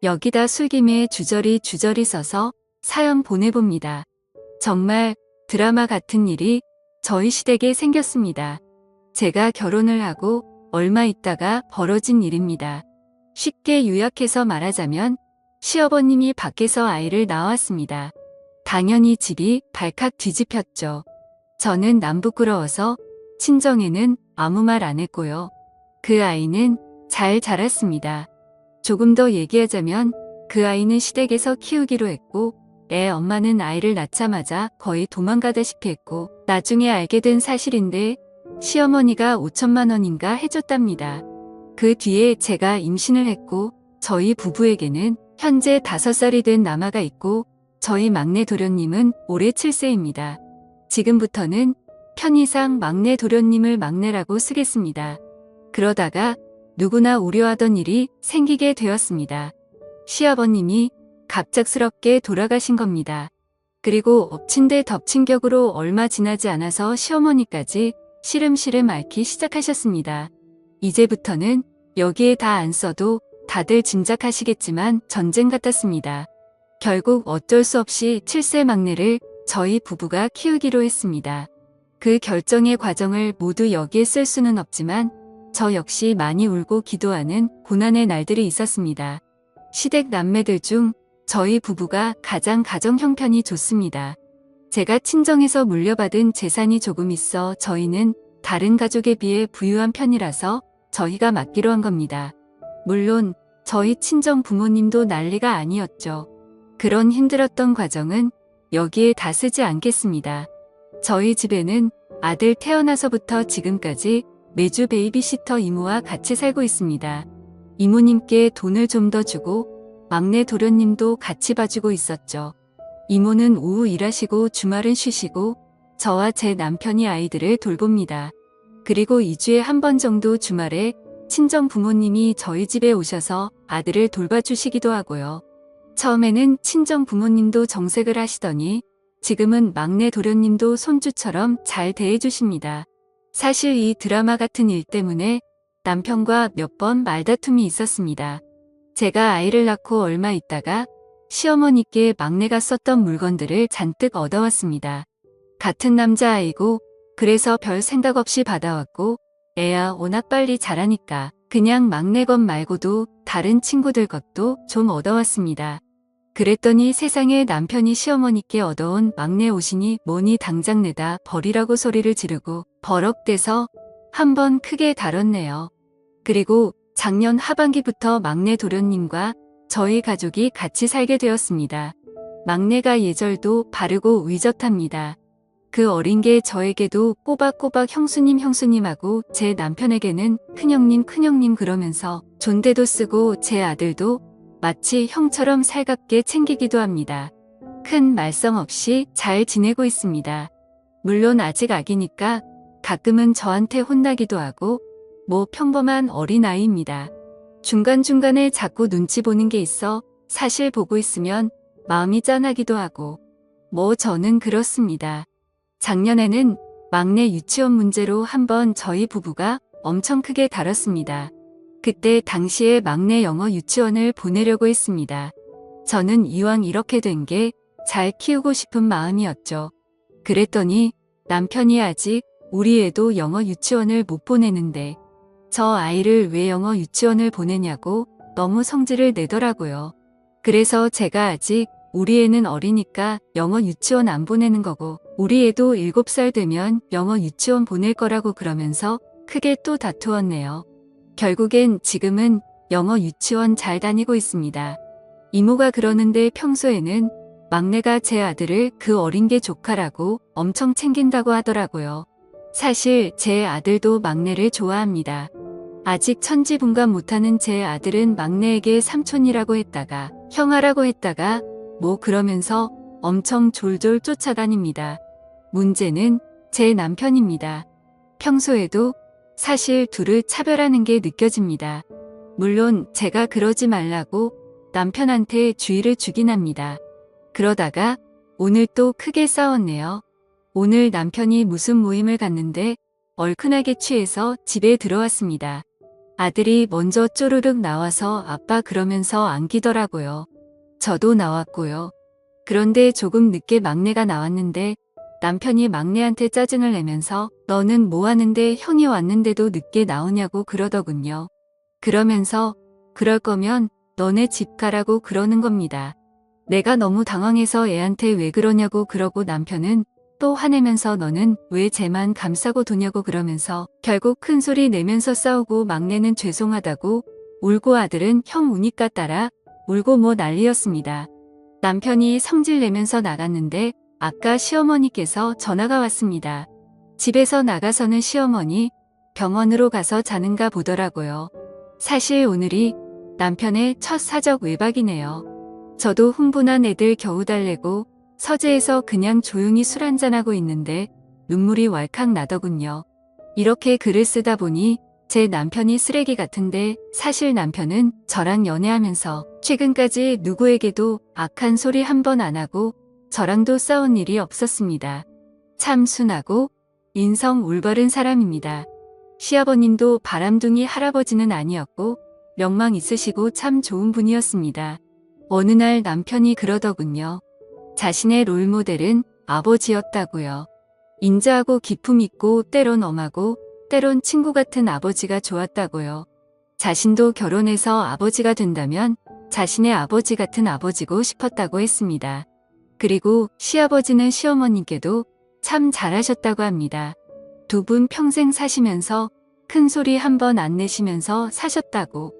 여기다 술김에 주저리 써서 사연 보내봅니다. 정말 드라마 같은 일이 저희 시댁에 생겼습니다. 제가 결혼을 하고 얼마 있다가 벌어진 일입니다. 쉽게 요약해서 말하자면 시어머님이 밖에서 아이를 낳았습니다. 당연히 집이 발칵 뒤집혔죠. 저는 남 부끄러워서 친정에는 아무 말 안 했고요. 그 아이는 잘 자랐습니다. 조금 더 얘기하자면 그 아이는 시댁에서 키우기로 했고 애 엄마는 아이를 낳자마자 거의 도망가다시피 했고 나중에 알게 된 사실인데 시어머니가 5천만 원인가 해줬답니다. 그 뒤에 제가 임신을 했고 저희 부부에게는 현재 5살이 된 남아가 있고 저희 막내 도련님은 올해 7세입니다. 지금부터는 편의상 막내 도련님을 막내라고 쓰겠습니다. 그러다가 누구나 우려하던 일이 생기게 되었습니다. 시아버님이 갑작스럽게 돌아가신 겁니다. 그리고 엎친 데 덮친 격으로 얼마 지나지 않아서 시어머니까지 시름시름 앓기 시작하셨습니다. 이제부터는 여기에 다 안 써도 다들 짐작하시겠지만 전쟁 같았습니다. 결국 어쩔 수 없이 7세 막내를 저희 부부가 키우기로 했습니다. 그 결정의 과정을 모두 여기에 쓸 수는 없지만 저 역시 많이 울고 기도하는 고난의 날들이 있었습니다. 시댁 남매들 중 저희 부부가 가장 가정 형편이 좋습니다. 제가 친정에서 물려받은 재산이 조금 있어 저희는 다른 가족에 비해 부유한 편이라서 저희가 맡기로 한 겁니다. 물론 저희 친정 부모님도 난리가 아니었죠. 그런 힘들었던 과정은 여기에 다 쓰지 않겠습니다. 저희 집에는 아들 태어나서부터 지금까지 매주 베이비시터 이모와 같이 살고 있습니다. 이모님께 돈을 좀 더 주고 막내 도련님도 같이 봐주고 있었죠. 이모는 오후 일하시고 주말은 쉬시고 저와 제 남편이 아이들을 돌봅니다. 그리고 2주에 한 번 정도 주말에 친정 부모님이 저희 집에 오셔서 아들을 돌봐주시기도 하고요. 처음에는 친정 부모님도 정색을 하시더니 지금은 막내 도련님도 손주처럼 잘 대해주십니다. 사실 이 드라마 같은 일 때문에 남편과 몇 번 말다툼이 있었습니다. 제가 아이를 낳고 얼마 있다가 시어머니께 막내가 썼던 물건들을 잔뜩 얻어왔습니다. 같은 남자아이고 그래서 별 생각 없이 받아왔고 애야 워낙 빨리 자라니까 그냥 막내 것 말고도 다른 친구들 것도 좀 얻어왔습니다. 그랬더니 세상에 남편이 시어머니께 얻어온 막내 옷이니 뭐니 당장 내다 버리라고 소리를 지르고 버럭대서 한번 크게 다뤘네요. 그리고 작년 하반기부터 막내 도련님과 저희 가족이 같이 살게 되었습니다. 막내가 예절도 바르고 의젓합니다. 그 어린 게 저에게도 꼬박꼬박 형수님 하고 제 남편에게는 큰형님 그러면서 존대도 쓰고 제 아들도 마치 형처럼 살갑게 챙기기도 합니다. 큰 말썽 없이 잘 지내고 있습니다. 물론 아직 아기니까 가끔은 저한테 혼나기도 하고 뭐 평범한 어린아이입니다. 중간중간에 자꾸 눈치 보는 게 있어 사실 보고 있으면 마음이 짠하기도 하고 뭐 저는 그렇습니다. 작년에는 막내 유치원 문제로 한번 저희 부부가 엄청 크게 다뤘습니다. 그때 당시에 막내 영어 유치원을 보내려고 했습니다. 저는 이왕 이렇게 된 게 잘 키우고 싶은 마음이었죠. 그랬더니 남편이 아직 우리 애도 영어 유치원을 못 보내는데 저 아이를 왜 영어 유치원을 보내냐고 너무 성질을 내더라고요. 그래서 제가 아직 우리 애는 어리니까 영어 유치원 안 보내는 거고 우리 애도 7살 되면 영어 유치원 보낼 거라고 그러면서 크게 또 다투었네요. 결국엔 지금은 영어 유치원 잘 다니고 있습니다. 이모가 그러는데 평소에는 막내가 제 아들을 그 어린 게 조카라고 엄청 챙긴다고 하더라고요. 사실 제 아들도 막내를 좋아합니다. 아직 천지분간 못하는 제 아들은 막내에게 삼촌이라고 했다가 형아라고 했다가 뭐 그러면서 엄청 졸졸 쫓아다닙니다. 문제는 제 남편입니다. 평소에도 사실 둘을 차별하는 게 느껴집니다. 물론 제가 그러지 말라고 남편한테 주의를 주긴 합니다. 그러다가 오늘 또 크게 싸웠네요. 오늘 남편이 무슨 모임을 갔는데 얼큰하게 취해서 집에 들어왔습니다. 아들이 먼저 쪼르륵 나와서 아빠 그러면서 안기더라고요. 저도 나왔고요. 그런데 조금 늦게 막내가 나왔는데 남편이 막내한테 짜증을 내면서 너는 뭐 하는데 형이 왔는데도 늦게 나오냐고 그러더군요. 그러면서 그럴 거면 너네 집 가라고 그러는 겁니다. 내가 너무 당황해서 애한테 왜 그러냐고 그러고 남편은 또 화내면서 너는 왜 쟤만 감싸고 도냐고 그러면서 결국 큰 소리 내면서 싸우고 막내는 죄송하다고 울고 아들은 형 우니까 따라 울고 뭐 난리였습니다. 남편이 성질 내면서 나갔는데 아까 시어머니께서 전화가 왔습니다. 집에서 나가서는 시어머니 병원으로 가서 자는가 보더라고요. 사실 오늘이 남편의 첫 사적 외박이네요. 저도 흥분한 애들 겨우 달래고 서재에서 그냥 조용히 술 한잔하고 있는데 눈물이 왈칵 나더군요. 이렇게 글을 쓰다 보니 제 남편이 쓰레기 같은데 사실 남편은 저랑 연애하면서 최근까지 누구에게도 악한 소리 한 번 안 하고 저랑도 싸운 일이 없었습니다. 참 순하고 인성 올바른 사람입니다. 시아버님도 바람둥이 할아버지는 아니었고 명망 있으시고 참 좋은 분이었습니다. 어느 날 남편이 그러더군요. 자신의 롤모델은 아버지였다고요. 인자하고 기품 있고 때론 엄하고 때론 친구 같은 아버지가 좋았다고요. 자신도 결혼해서 아버지가 된다면 자신의 아버지 같은 아버지고 싶었다고 했습니다. 그리고 시아버지는 시어머님께도 참 잘하셨다고 합니다. 두 분 평생 사시면서 큰 소리 한 번 안 내시면서 사셨다고.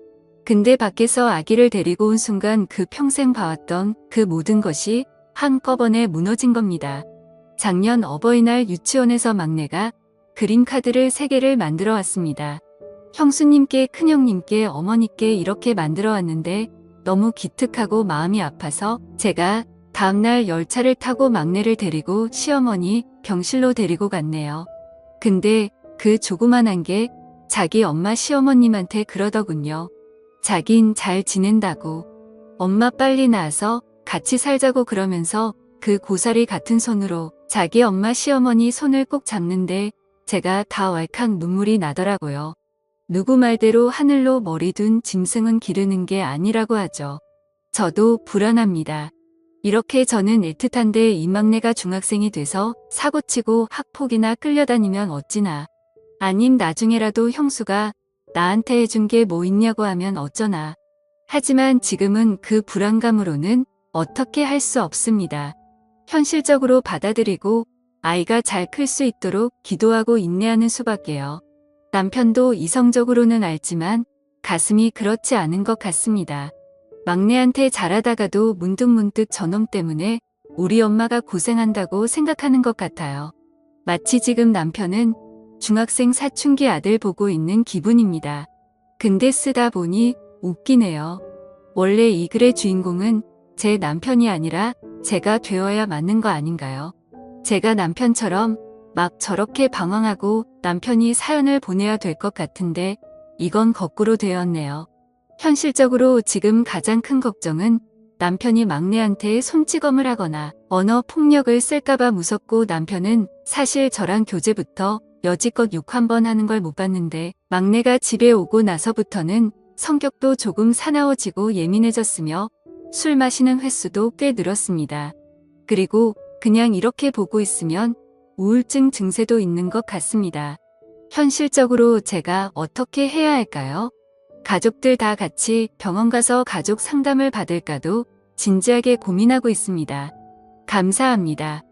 근데 밖에서 아기를 데리고 온 순간 그 평생 봐왔던 그 모든 것이 한꺼번에 무너진 겁니다. 작년 어버이날 유치원에서 막내가 그림카드를 3개를 만들어 왔습니다. 형수님께, 큰형님께, 어머니께 이렇게 만들어 왔는데 너무 기특하고 마음이 아파서 제가 다음날 열차를 타고 막내를 데리고 시어머니 병실로 데리고 갔네요. 근데 그 조그만한 게 자기 엄마 시어머님한테 그러더군요. 자긴 잘 지낸다고. 엄마 빨리 나와서 같이 살자고 그러면서 그 고사리 같은 손으로 자기 엄마 시어머니 손을 꼭 잡는데 제가 다 왈칵 눈물이 나더라고요. 누구 말대로 하늘로 머리 둔 짐승은 기르는 게 아니라고 하죠. 저도 불안합니다. 이렇게 저는 애틋한데 이 막내가 중학생이 돼서 사고치고 학폭이나 끌려다니면 어찌나. 아님 나중에라도 형수가 나한테 해준 게 뭐 있냐고 하면 어쩌나. 하지만 지금은 그 불안감으로는 어떻게 할 수 없습니다. 현실적으로 받아들이고 아이가 잘 클 수 있도록 기도하고 인내하는 수밖에요. 남편도 이성적으로는 알지만 가슴이 그렇지 않은 것 같습니다. 막내한테 잘하다가도 문득문득 저놈 때문에 우리 엄마가 고생한다고 생각하는 것 같아요. 마치 지금 남편은 중학생 사춘기 아들 보고 있는 기분입니다. 근데 쓰다 보니 웃기네요. 원래 이 글의 주인공은 제 남편이 아니라 제가 되어야 맞는 거 아닌가요? 제가 남편처럼 막 저렇게 방황하고 남편이 사연을 보내야 될 것 같은데 이건 거꾸로 되었네요. 현실적으로 지금 가장 큰 걱정은 남편이 막내한테 손찌검을 하거나 언어 폭력을 쓸까봐 무섭고 남편은 사실 저랑 교제부터 여지껏 욕 한 번 하는 걸 못 봤는데 막내가 집에 오고 나서부터는 성격도 조금 사나워지고 예민해졌으며 술 마시는 횟수도 꽤 늘었습니다. 그리고 그냥 이렇게 보고 있으면 우울증 증세도 있는 것 같습니다. 현실적으로 제가 어떻게 해야 할까요? 가족들 다 같이 병원 가서 가족 상담을 받을까도 진지하게 고민하고 있습니다. 감사합니다.